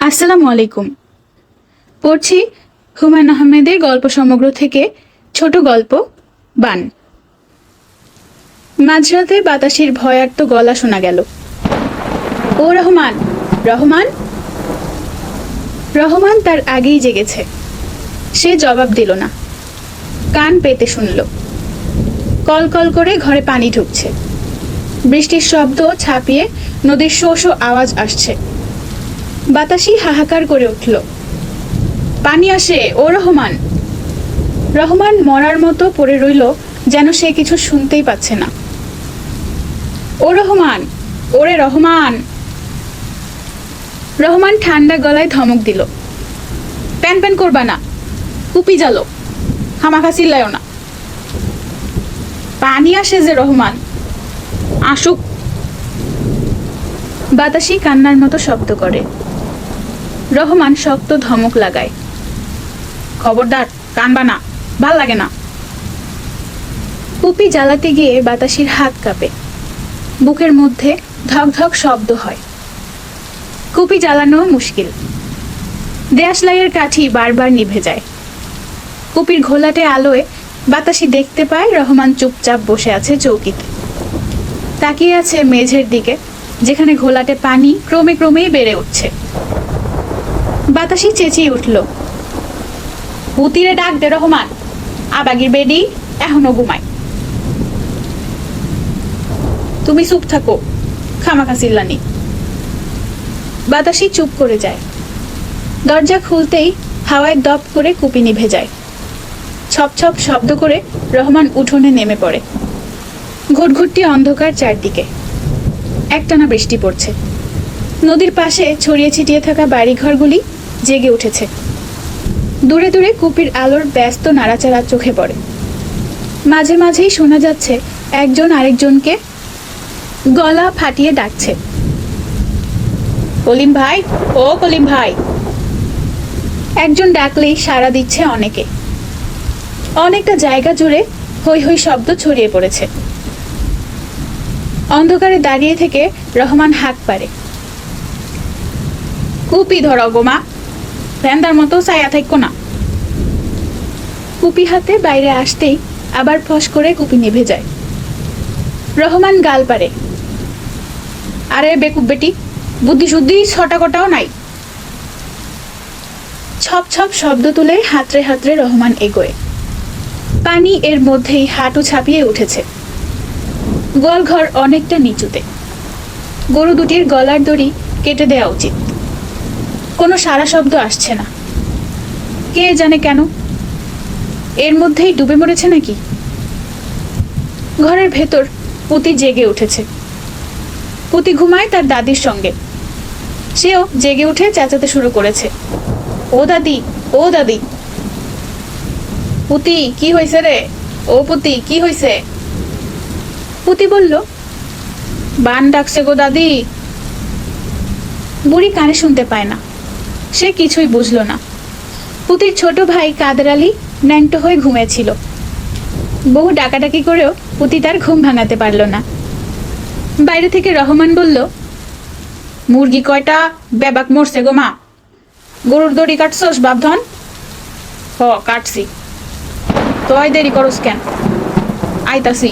আসসালামু আলাইকুম। পড়ছি হুমায়ুন আহমেদের গল্প সমগ্র থেকে ছোট গল্প বান। মাঝরাতে বাতাসের ভয়ার্ত গলা শোনা গেল। ও রহমান, রহমান। রহমান তার আগেই জেগেছে। সে জবাব দিল না, কান পেতে শুনল। কল কল করে ঘরে পানি ঢুকছে। বৃষ্টির শব্দ ছাপিয়ে নদীর শো শো আওয়াজ আসছে। বাতাসি হাহাকার করে উঠল, পানি আসে। ও রহমান। রহমান মরার মতো পড়ে রইল, যেন সে কিছু শুনতেই পাচ্ছে না। ও রহমান, ওরে রহমান। রহমান ঠান্ডা গলায় ধমক দিল, প্যান প্যান করবা না, কুপি জ্বালো, খামাখা চিল্লায়ও না। পানি আসে যে রহমান, আসুক। বাতাসি কান্নার মতো শব্দ করে। রহমান শক্ত ধমক লাগায়, খবরদার কানবা না, ভাল লাগে না। কুপি জ্বালাতে গিয়ে বাতাসির হাত কাঁপে, বুকের মধ্যে ধক ধক শব্দ হয়। কুপি জ্বালানো মুশকিল। দেয়াশলাইয়ের কাঠি বারবার নিভে যায়। কুপির ঘোলাটে আলোয় বাতাসি দেখতে পায় রহমান চুপচাপ বসে আছে চৌকিতে, তাকিয়ে আছে মেঝের দিকে, যেখানে ঘোলাটে পানি ক্রমে ক্রমেই বেড়ে উঠছে। বাতাসি চেঁচিয়ে উঠল, পুতিরে ডাক দে রহমান, আবাগির বেডি এখনো ঘুমায়। তুমি চুপ থাকো, খামাখা চিল্লানি। বাতাসি চুপ করে যায়। দরজা খুলতেই হাওয়ায় দপ করে কুপি নিভে যায়। ছপ ছপ শব্দ করে রহমান উঠোনে নেমে পড়ে। ঘুটঘুটটি অন্ধকার চারদিকে। একটানা বৃষ্টি পড়ছে। নদীর পাশে ছড়িয়ে ছিটিয়ে থাকা বাড়িঘরগুলি জেগে উঠেছে। দূরে দূরে কুপির আলোর ব্যস্ত নাড়াচাড়া চোখে পড়ে। মাঝে মাঝেই শোনা যাচ্ছে একজন আরেকজনকে গলা ফাটিয়ে ডাকছে, কলিম ভাই, ও কলিম ভাই। একজন ডাকলেই সাড়া দিচ্ছে অনেকে। অনেকটা জায়গা জুড়ে হৈ হৈ শব্দ ছড়িয়ে পড়েছে। অন্ধকারে দাঁড়িয়ে থেকে রহমান হাঁক পারে, কুপি ধরো গোমা, ভ্যান্দার মতো ছায়া থাকো না। কুপি হাতে বাইরে আসতেই আবার ফস করে কুপি নিভে যায়। রহমান গাল পারে, আরে বেকুব বেটি, বুদ্ধি শুদ্ধি ছটা কটাও নাই। ছপ ছপ শব্দ তুলে হাতড়ে হাতড়ে রহমান এগোয়। পানি এর মধ্যেই হাঁটু ছাপিয়ে উঠেছে। গোয়ালঘর অনেকটা নিচুতে। গরু দুটির গলার দড়ি কেটে দেওয়া উচিত। কোনো সারা শব্দ আসছে না। কে জানে কেন, এর মধ্যেই ডুবে মরেছে নাকি? ঘরের ভেতর পুতি জেগে উঠেছে। পুতি ঘুমায় তার দাদির সঙ্গে। সেও জেগে উঠে চেঁচাতে শুরু করেছে, ও দাদি, ও দাদি। পুতি কি হয়েছে রে? ও পুতি কি হয়েছে? পুতি বলল, বান ডাকছে গো দাদি। বুড়ি কানে শুনতে পায় না। সে কিছুই বুঝল না। পুতির ছোট ভাই কাদের আলী ন্যাংটো হয়ে ঘুমিয়েছিল। বহু ডাকাডাকি করেও পুতি তার ঘুম ভাঙাতে পারল না। বাইরে থেকে রহমান বলল, মুরগি কয়টা বেবাক মরছে গো মা। গরুর দড়ি কাটছস বাপধন? হ কাটছি। তোই দেরি করস কেন? আইতাছি।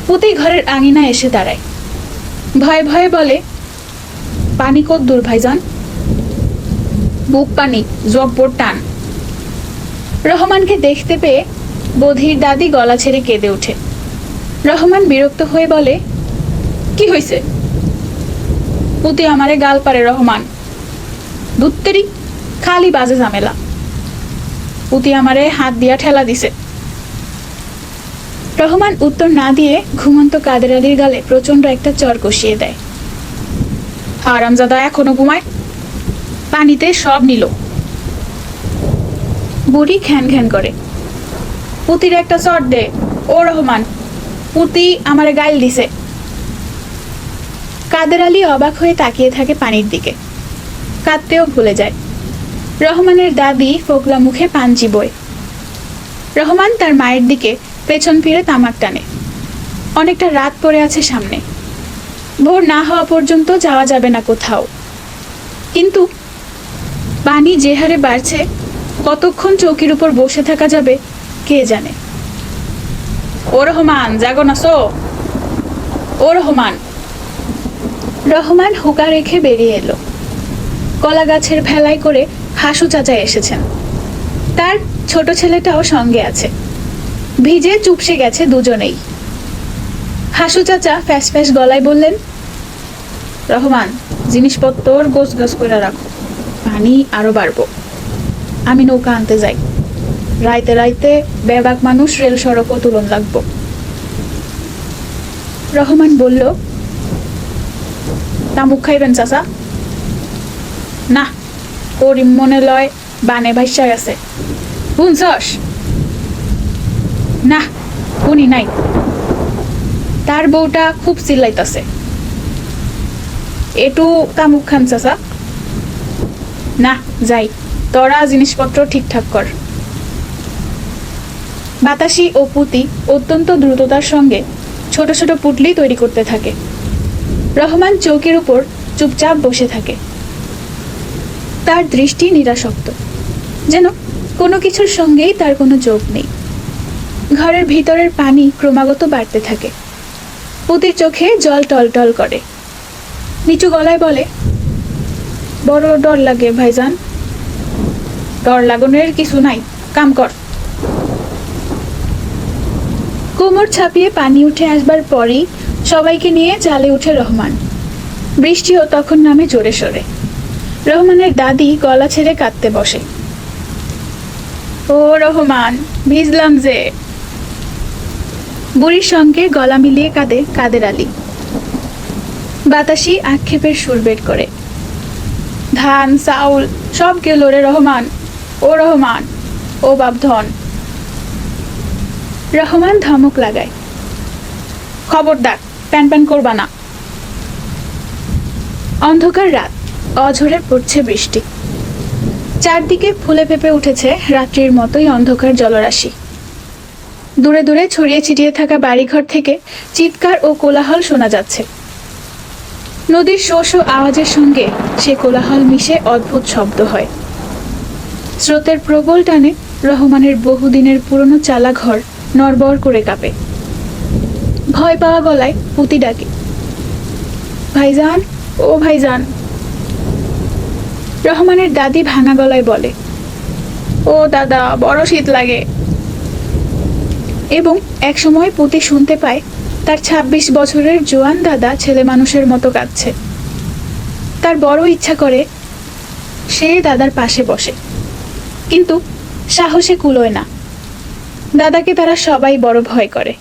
পুতি ঘরের আঙিনা এসে দাঁড়ায়। ভয়ে ভয়ে বলে, পানি কত দূর ভাইজান? বুক পানি, জব্বর টান। রহমানকে দেখতে পেয়ে বধির দাদি গলা ছেড়ে কেঁদে ওঠে। রহমান বিরক্ত হয়ে বলে, কি হয়েছে? পুতি আমারে গাল পারে রহমান। দুত্তেরি খালি বাজে ঝামেলা। পুতি আমারে হাত দিয়া ঠেলা দিছে। রহমান উত্তর না দিয়ে ঘুমন্ত কাদের আলীর গালে প্রচন্ড একটা চর কষিয়ে দেয়। হারামজাদা এখনো ঘুমায়, পানিতে সব নিল। বুড়ি ঘ্যান ঘ্যান করে, পুতির একটা চর দে ও রহমান, পুতি আমারে গাইল দিছে। কাদের আলী অবাক হয়ে তাকিয়ে থাকে পানির দিকে। কাঁদতেও ভুলে যায়। রহমানের দাদি ফোকলা মুখে পান চিবোয়। রহমান তার মায়ের দিকে পেছন ফিরে তামাক টানে। অনেকটা রাত পড়ে আছে সামনে। ভোর না হওয়া পর্যন্ত যাওয়া যাবে না কোথাও। কিন্তু পানি যে হারে বাড়ছে, কতক্ষণ চৌকির উপর বসে থাকা যাবে কে জানে। ও রহমান, জাগো না সো। ও রহমান। রহমান হুকা রেখে বেরিয়ে এলো। কলা গাছের ভেলায় করে হাসু চাচা এসেছেন। তার ছোট ছেলেটাও সঙ্গে আছে। ভিজে চুপসে গেছে দুজনেই। হাসু চাচা ফ্যাস ফ্যাস গলায় বললেন, রহমান, জিনিসপত্র গোছ গাছ করে রাখো, পানি আরো বাড়বো। আমি নৌকা আনতে যাই। রাইতে রাইতে বেবাক মানুষ রেল সড়কও তুলন লাগবো। রহমান বলল, তামুক খাইবেন চাচা? না, করিম মনে লয় বানে ভাইসা গেছে। শুনছস? না, শুনি নাই। তার বউটা খুব চিল্লাইতাছে। এটু তামুক খান চাচা? না, যাই, তোরা জিনিসপত্র ঠিকঠাক কর। বাতাসি ও পুতি অত্যন্ত দ্রুততার সঙ্গে ছোট ছোট পুটলি তৈরি করতে থাকে। রহমান চৌকির উপর চুপচাপ বসে থাকে। তার দৃষ্টি নিরাসক্ত, যেন কোনো কিছুর সঙ্গেই তার কোনো যোগ নেই। ঘরের ভিতরের পানি ক্রমাগত বাড়তে থাকে। পুতির চোখে জল টলটল করে। নিচু গলায় বলে, বড় ডর লাগে ভাইজান। ডর লাগানোর কিছু নাই, কাম কর। কোমর ছাপিয়ে পানি উঠে আসবার পরই সবাইকে নিয়ে চালে উঠে রহমান। বৃষ্টিও তখন নামে জোরে সোরে। রহমানের দাদি গলা ছেড়ে কাঁদতে বসে। ও রহমান, ভিজলাম যে। বুড়ির সঙ্গে গলা মিলিয়ে কাঁদে কাদের আলী। বাতাসি আক্ষেপের সুর বের করে, ধান চাউল সব গেল রে রহমান। ও রহমান, ও বাপধন। রহমান ধমক লাগায়, খবরদার, প্যান প্যান করবা না। অন্ধকার রাত, অঝরে পড়ছে বৃষ্টি। চারদিকে ফুলে ফেপে উঠেছে রাত্রির মতোই অন্ধকার জলরাশি। দূরে দূরে ছড়িয়ে ছিটিয়ে থাকা বাড়িঘর থেকে চিৎকার ও কোলাহল শোনা যাচ্ছে। নদীর শো শো আওয়াজের সঙ্গে সে কোলাহল মিশে অদ্ভুত শব্দ হয়। স্রোতের প্রবল টানে রহমানের বহুদিনের পুরনো চালা ঘর নড়বড় করে কাঁপে। ভয় পাওয়া গলায় পুতি ডাকে, ভাইজান, ও ভাইজান। রহমানের দাদি ভাঙা গলায় বলে, ও দাদা, বড় শীত লাগে। এবং একসময় পুতি শুনতে পায় তার ২৬ বছরের জোয়ান দাদা ছেলে মানুষের মতো কাঁদছে। তার বড় ইচ্ছা করে সে দাদার পাশে বসে, কিন্তু সাহসে কুলোয় না। দাদাকে তারা সবাই বড় ভয় করে।